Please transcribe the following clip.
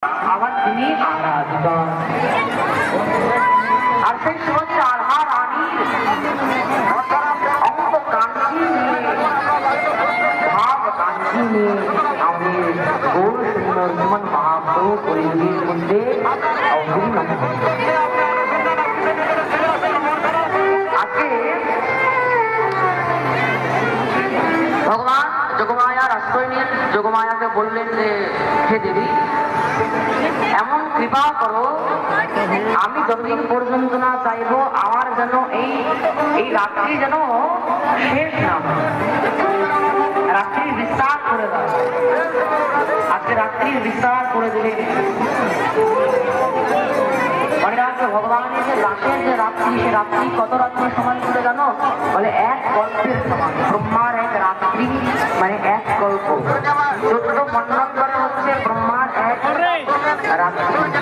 আবার তিনি আরাধিত। আর সেই সমস্ত আধা রানীর অঙ্গ কাঞ্চি নিয়ে ভাব কাঞ্চি নিয়ে আমাদের গৌর সুন্দর জীবন মহাপ্রভু পরিবেশের মধ্যে অবতীর্ণ আজকে ভগবান যোগমায়ার আশ্রয় নিয়ে যোগমায়াকে বললেন যে হে দেবী, এমন কৃপা করো আমি যতদিন পর্যন্ত না চাইবো আমার যেন এই রাত্রি যেন শেষ না রাত্রির বিস্তার করে দাও। আজকে রাত্রির বিস্তার করে দিলে মনে রাখবে ভগবানের যে রাতের যে রাত্রি, সে রাত্রি কত রাত্রির সমান করে জানো? বলে এক কল্পের সমান। ব্রহ্মার এক রাত্রি মানে এক কল্প। 14 মন্ডল করে হচ্ছে ব্রহ্মার এক রাত্রি।